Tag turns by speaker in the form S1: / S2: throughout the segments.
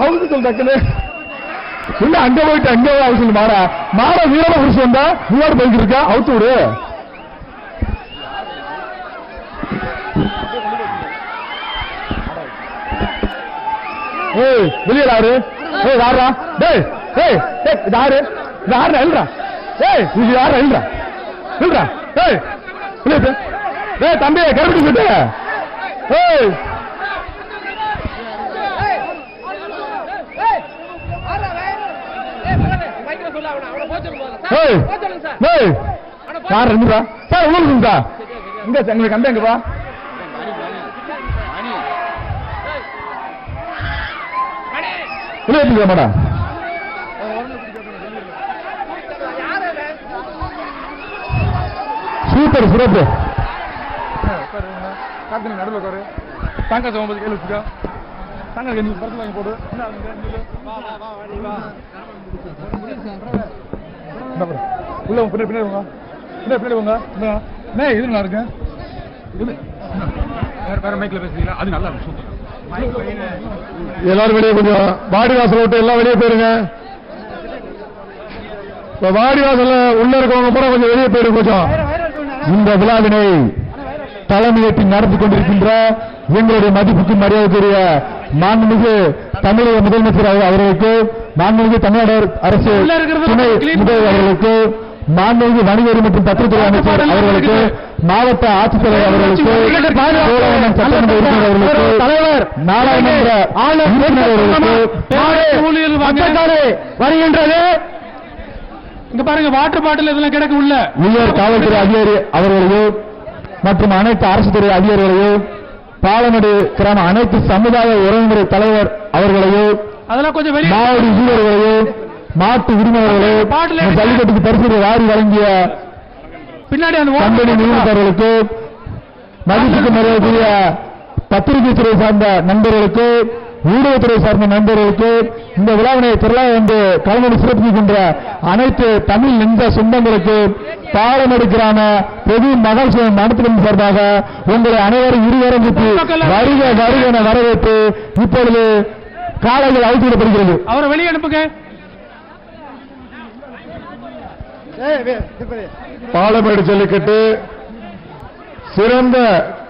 S1: அவருக்கு சொல்ல டக்குன்னு இல்ல அங்க போயிட்டு அங்கே அவசியம் மாட வீரமா புடிச்சு வந்தா நீயோட போய்க்கு இருக்கா அவுத்து விடு. ஏய் வெளியே யாரு? ஏய் யாரா? டேய் ஏய் யாரு? யாரா இல்லடா? ஏய் இது யாரா இல்லடா? இல்லடா ஏய் வெளியே ஏய் தம்பி கரெக்ட் கிட்ட ஏய் யார் இருந்துடா சார் உங்களுக்கு இங்க எங்களுக்கு கண்ட எங்கப்பா மாடா சூப்பர் சிறப்பு நடுவில் உட்காரு தாங்க 9 கேள்வி வச்சுக்கா தாங்க படத்துல வாங்கி போடு உள்ள பின்னாடி போங்க இது நல்லா இருக்கு வேற மைக்ல பேசுறீங்களா அது நல்லா இருக்கு எல்லாரும் வெளியே கொஞ்சம் வாடி வாசல் விட்டு எல்லாம் வெளியே போயிருங்க வாடி வாசல்ல உள்ள இருக்கவங்க கூட கொஞ்சம் வெளியே போயிடும் கொஞ்சம் இந்த விழாவினை தலைமையேற்றி நடத்தி கொண்டிருக்கின்ற எங்களுடைய மதிப்புக்கு மரியாதைக்குரிய மாண்புமிகு தமிழக முதலமைச்சர் அவர்களுக்கு மாண்புமிகு தமிழ்நாடு அரசு துணை முதல்வர் அவர்களுக்கு மாண்புமிகு வணிகவரி மற்றும் பத்திரத்துறை அமைச்சர் அவர்களுக்கு மாவட்ட ஆட்சித்தலைவர் அவர்களுக்கு சட்டமன்ற உறுப்பினர் அவர்களுக்கு தலைவர் நாடாளுமன்ற அவர்களுக்கு வருகின்றது. இங்க பாருங்க வாட்டர் பாட்டில் இதெல்லாம் கிடக்கு உள்ள உயர் காவல்துறை அதிகாரி அவர்களையும் மற்றும் அனைத்து அரசு துறை அதிகாரிகளையும் பாலமேடு கிராம அனைத்து சமுதாய உறவுமுறை தலைவர் அவர்களையும் அதெல்லாம் கொஞ்சம் மாவட்ட வீரர்களையும் மாட்டு உரிமையாளர்களையும் ஜல்லிக்கட்டுக்கு பரிசு வாரி வழங்கிய பின்னாடி கம்பெனி நிறுவனர்களுக்கு மதிப்புக்கு மரியாதைக்குரிய பத்திரிகை துறை சார்ந்த நண்பர்களுக்கு ஊடகத்துறை சார்ந்த நண்பர்களுக்கு இந்த விழாவினை திரளாக வந்து கலந்து சிறப்பிக்கின்ற அனைத்து தமிழ் நெஞ்ச சொந்தங்களுக்கு பாலமேடு கிராம பொது மகிழ்ச்சி நடத்தும் சார்பாக உங்களை அனைவரும் இருவரங்குக்கு வருக வருக என வரவேற்று இப்பொழுது காலையில் அவுத்துவிடப்படுகிறது. அவரை வெளியே அனுப்புங்க. பாலமேடு ஜல்லிக்கட்டு சிறந்த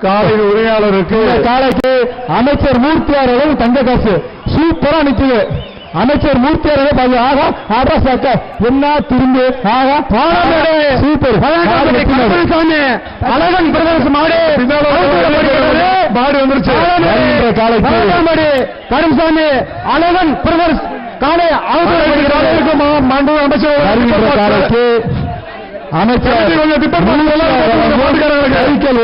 S1: காலையில் உரையாளருக்கு காலைக்கு அமைச்சர் மூர்த்தியார் தங்க காசு சூப்பரா நிக்குது. அமைச்சர் மூர்த்தியார் ஆகா ஆபாசாக்க என்ன திரும்பி ஆகா சூப்பர் அழகன் பிரதேச மாடு மாடு வந்துருச்சு காலைக்கு கரும்சாமி அழகன் பிரதேச காலை அமைச்சர் காலைக்கு அமைச்சர்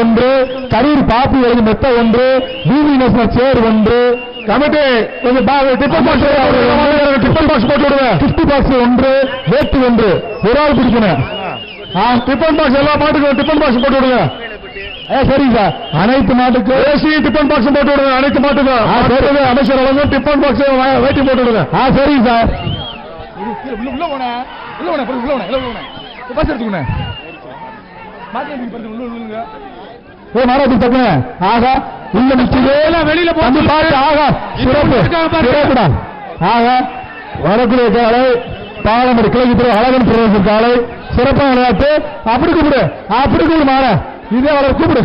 S1: ஒன்று கரூர் பாப்பி எழுதி மெத்த ஒன்று பிவி நேஷனல் சேர் ஒன்று கமிட்டி டிஃபன் பாக்ஸ் போட்டு விடுவேன். கிஃப்ட் பாக்ஸ் ஒன்று வேட்டு ஒன்று ஒரு ஆள் பிடிக்கணும். டிஃபன் பாக்ஸ் எல்லா மாட்டுக்கும் டிஃபன் பாக்ஸ் போட்டு விடுங்க. சரிங்க சார் அனைத்து மாட்டுக்கு ஏசி டிஃபன் பாக்ஸ் போட்டு விடுங்க. அனைத்து மாட்டுக்கும் அமைச்சர் அளவு டிஃபன் பாக்ஸ் வேட்டி போட்டு விடுங்க. சரிங்க சார் உள்ள போன உள்ள போன உள்ள போன பஸ் எடுத்துக்கணும் மாறாட்டி தப்புங்க ஆகா உள்ள வெளியில போட்டு ஆகா சிறப்பு ஆகா வரக்கூடிய காலை பாலமேடு கிழக்கு அழகன் பிரதேச காலை சிறப்பான விளையாட்டு அப்படி கூப்பிடு மாற இதே அவரை கூப்பிடு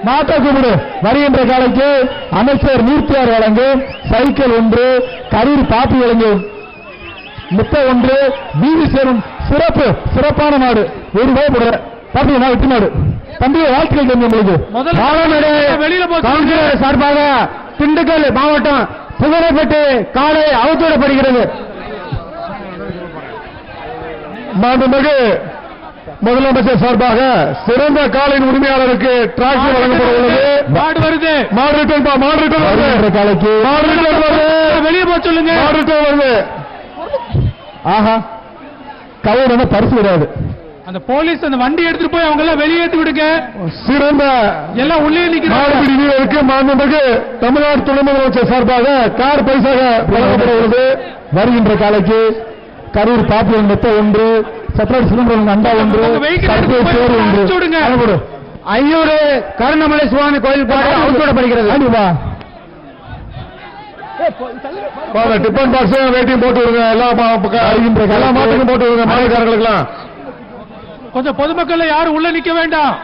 S1: மாட்டை கூப்பிடு. வருகின்ற காலைக்கு அமைச்சர் மூர்த்தியார் வழங்கும் சைக்கிள் ஒன்று கரூர் பாப்பி வழங்கும் முட்டை ஒன்று பிவி சேரும் சிறப்பான மாடு ஒரு ரூபாய் போடுற பாத்தீங்கன்னா வெட்டி மாடு தம்பி வாழ்த்துக்கள் தெரியும் உங்களுக்கு. காங்கிரஸ் சார்பாக திண்டுக்கல் மாவட்டம் புகழப்பட்டு காலை அவுத்துவிடப்படுகிறது. மாண்புமிகு முதலமைச்சர் சார்பாக சிறந்த காலையின் உரிமையாளருக்கு டிராக்டர் வழங்கப்படுகிறது. மாடு வருது காலைக்கு வெளியே போக சொல்லுங்க. வருது ஆஹா கவுன பரிசு கிடையாது. அந்த போலீஸ் அந்த வண்டி எடுத்துட்டு போய் அவங்க எல்லாம் வெளியேற்றி விடுங்க. சிறந்த எல்லாம் உள்ளே நிற்கிறாருக்கு. மாண்புமிகு தமிழ்நாடு துணை முதலமைச்சர் சார்பாக கார் பரிசாக வழங்கப்படுகிறது. வருகின்ற காலைக்கு கரூர் பாப்பியல் மெத்த ஒன்று சத்ராஜ் சிதம்பரம் அண்டா ஒன்று சேர் ஒன்று ஐயூர் கருணமலை சுவாமி கோயில் பாடு அவுத்துவிடப்படுகிறது. டிஃபன் பாக்ஸ் வெயிட்டிங் போட்டு விடுங்க. எல்லா மாட்டுக்கும் போட்டு விடுங்க. மாட்டுக்காரர்களுக்கெல்லாம் கொஞ்சம் பொதுமக்கள் யாரும் உள்ள நிக்க வேண்டாம்.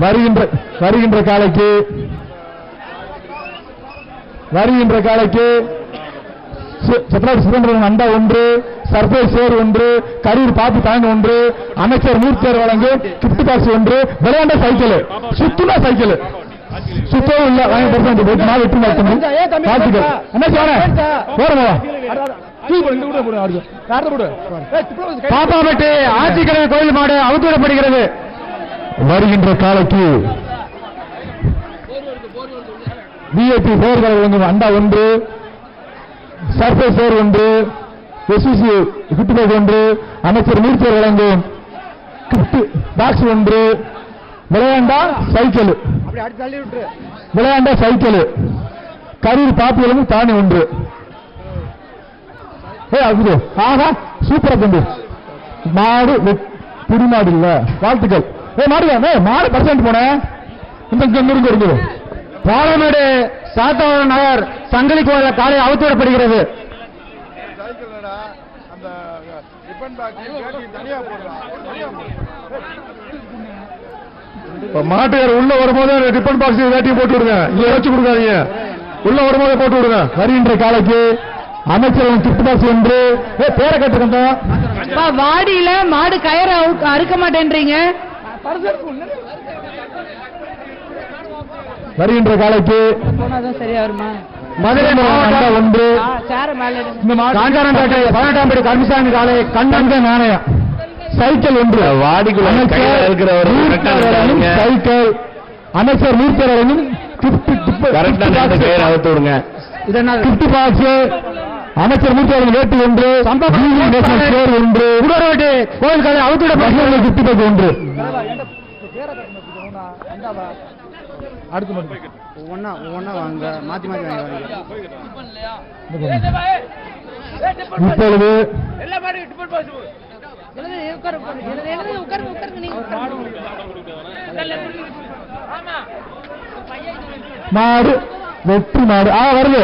S1: வருகின்ற காலைக்கு சுதந்திரன் அண்டா 1, சர்பேஸ் சேர் 1, கரூர் பாப்பு தாங்க 1, அமைச்சர் மூர்த்தியார் வழங்கும் கிஃப்ட் பாக்ஸ் 1, விளையாண்ட சைக்கிள் சுத்துனா சைக்கிள் சுத்தம் இல்ல பாப்பாப்பட்டி ஆட்சிக்கிழமை கோயில் மாடு அவுத்துவிடப்படுகிறது. வருகின்ற காலைக்கு பிஏபி பெயர்கள் வழங்கும் அண்டா 1, சர்பேஸ் சேர் 1, எஸ்சிசி கிஃப்ட் பாக்ஸ் 1, அமைச்சர் மூர்த்தியார் வழங்கும் கிஃப்ட் பாக்ஸ் 1, விளையாண்டா சைக்கிள் கரூர் பாப்பியலும் தானே 1. ஆகா சூப்பரா தம்பி. மாடு புடி மாடு இல்ல, வாழ்த்துக்கள். மாடு பர்சன்ட் போனேன். இந்த பாலமேடு சாத்தவர நகர் சங்கிலி கோயில காலை அவுத்துவிடப்படுகிறது. மாட்டுக்கார உள்ள வரும்போது டிஃபன் பாக்ஸ் வேட்டியும் போட்டு விடுங்க. இங்க வச்சு கொடுக்காதீங்க. உள்ள வரும்போது போட்டு விடுங்க. வருகின்ற காலைக்கு அமைச்சர் கிஃப்ட் பாக்ஸ் 1. பேரை கட்டுறோம்.
S2: வாடியில மாடு கயிறு அறுக்க மாட்டேன்றீங்க.
S1: வருகின்ற காலைக்கு
S2: சரியா வருமா?
S1: மதுரை மாவட்டம் 1, காஞ்சாரம்பேட்டை 18ஆம் படி கருமசாமி காலை கண்ணங்க நாணயம் சைக்கிள் 1. வாடிக்குள்ள சைக்கிள் அமைச்சர் மூர்த்தியரனும் கிஃப்ட் பாக்ஸ் அமைச்சர் மூர்த்தியரன் வேட்டு 1, சேர் 1, கோயில் காலை அவுத்துவிட கிஃப்ட் பாக்ஸ் 1. அடுத்து ஒவ்வொன்னா வாங்க, மாத்தி வாங்க. இப்பொழுது மாடு வெற்றி மாடு வருது.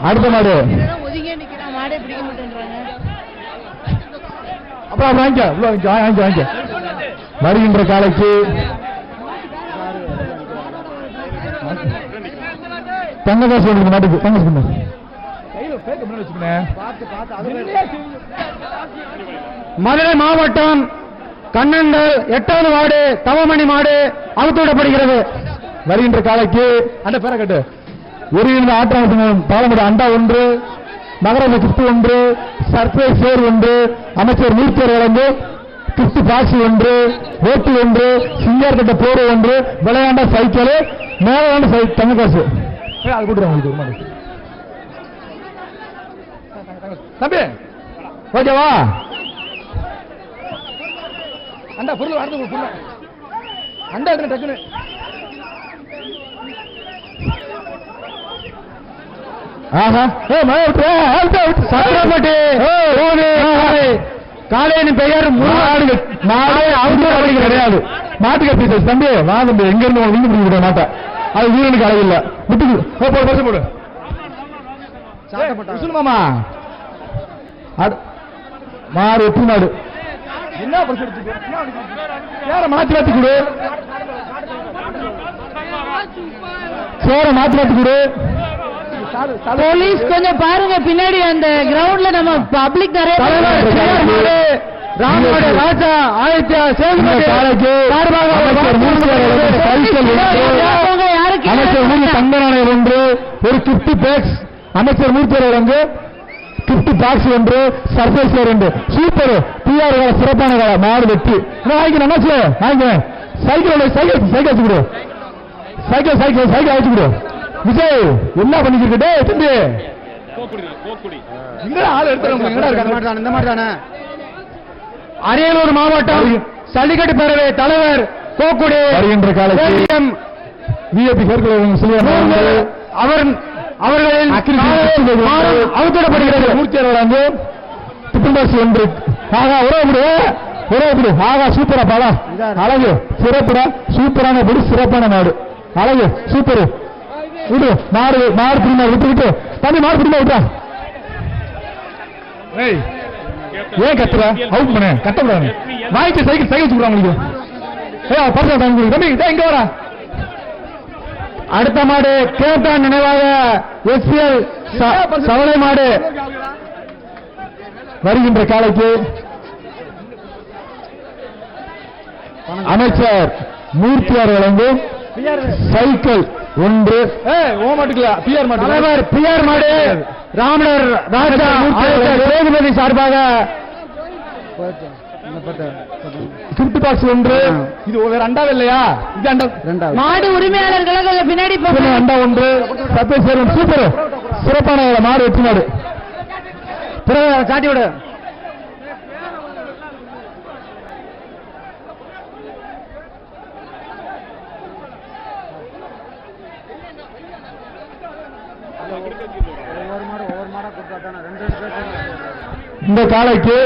S1: அடுத்த மாடு அப்புறம் வாங்க. வருகின்ற காலைக்கு தங்கதாசி மாட்டுக்கு தங்க மதுரை மாவட்டம் கண்ணங்கள் 8வது வார்டு தவமணி மாடு அவுத்துவிடப்படுகிறது. வருகின்ற காலைக்கு அந்த பேரை கட்டு ஒருங்கிணைந்த ஆட்டம் பாலமேடு அண்டா 1, நகரசபை கிஃப்ட் 1, சர்ப்ரைஸ் சேர் 1, அமைச்சர் மூர்த்தியர் வழங்கு கிஃப்ட் பாக்ஸ் 1, ஓட்டு 1, சிங்கார்கட்ட போர் 1, விளையாண்ட சைக்கிள் மேலாண்ட தங்க காசு. அது கொடுத்துருவாங்க தம்பி. ஓகேவா? அண்டா பொருள் அடுத்து அண்டா டக்குன்னு காலையின் பெயர் கிடையாது. மாட்டுக்கு தம்பி வா தம்பி, எங்க இருந்து வீடு பிடிக்க மாட்டேன். அது வீரனுக்கு அளவில்லை. போடு மாமா. மாடு எட்டு மாடு என்ன மாத்தி மாத்தி கொடு. சேர மாத்தி மாத்தி கொடு.
S2: போலீஸ் கொஞ்சம் பாருங்க பின்னாடி அந்த கிரவுண்ட்ல நம்ம பப்ளிக் நிறைய
S1: ராமோட ராஜா ஆதித்யா அமைச்சர் தங்கநாணயம் 1, ஒரு கிஃப்ட் பாக்ஸ் அமைச்சர் மூர்த்தியர் வந்து gift box 1, surprise 2. Super PR சிறப்பான கால மாடு வெற்றி. வாங்கி வாங்க. சைக்கிள் சைக்கிள் வச்சு கொடு. சைக்கிள் வச்சு கொடு. விஜய் என்ன பண்ணிக்கிட்டே தம்பி ஆள் எடுத்து அரியலூர் மாவட்டம் சல்லிக்கட்டு பேரவை தலைவர் கோக்குடி வருகின்ற காலம் அவர்களின் அவுத்திடப்படுகிறது. மூர்த்தியர் வழங்கு டிஃபன் பாக்ஸ் 1. உறவு ஒரே ஆகா சூப்பரா பாலா அழகு சிறப்புடா சூப்பரான படி சிறப்பான மாடு அழகு சூப்பர் விடு மாடு மாடு பிரிமா விட்டு விட்டு தம்பி மாடு பிரிமா விட்டா ஏன் கத்துற அவுட் பண்ண கட்டக்கூடாது வாய்க்கு சைக்கிள் சைக்கிள் சொல்றாங்க உங்களுக்கு தம்பி இங்க வரா அடுத்த மாடு கேப்டன் நினைவாக எஸ்பிஎல் சவளை மாடு வருகின்ற காலைக்கு அமைச்சர் மூர்த்தியார் வழங்கும் சைக்கிள் 1 தலைவர் பிஆர் மாடு ராமனர் ராஜா சேதுபதி சார்பாக கிஃப்ட் பாக்ஸ் 1 இது வேற அண்டாவே இல்லையா இது அண்டா
S2: மாடு உரிமையாளர்களை கொஞ்சம் பின்னாடி போங்க
S1: அண்டா 1 சப்பேஸ்வரன் சூப்பர் சிறப்பான மாடு வெற்றி மாடு சாட்டி விடு இந்த காலைக்கு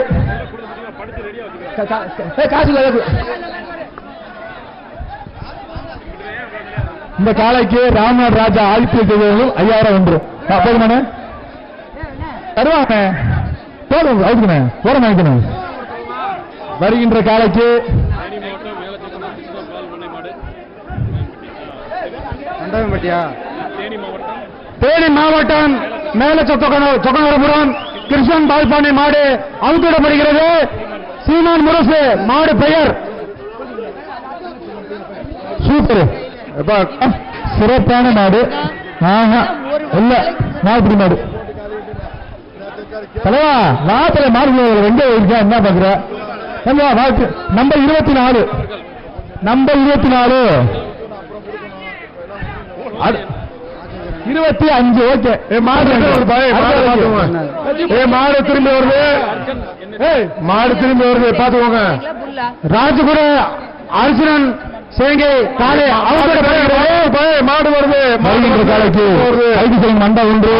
S1: காசு இந்த காலைக்கு ராமநாத் ராஜா ஆதித்ய 5000 ஒன்று போதுமான தருவாங்க போதும் அதுக்குண்ணே போற வாங்கிக்கணும் வருகின்ற காலைக்கு தேனி மாவட்டம் மேல சொக்கனபுரம் கிருஷ்ணன் பால்பாண்டி மாடு அவுத்திடப்படுகிறது சீமான் முரசு மாடு பெயர் சூப்பர் சிறப்பான மாடு இல்ல நாற்பது மாடு தலைவா நாத்துல மாடு எங்க இருக்கா என்ன பாக்குற நம்பர் 24 நம்பர் 25 ஓகே மாடு திரும்பி வருது மாடு திரும்பி வருது பாத்துக்கோங்க ராஜகுரு அர்ஜுனன் சேங்கை காலை மாடு வருது காலைக்கு மண்டா 1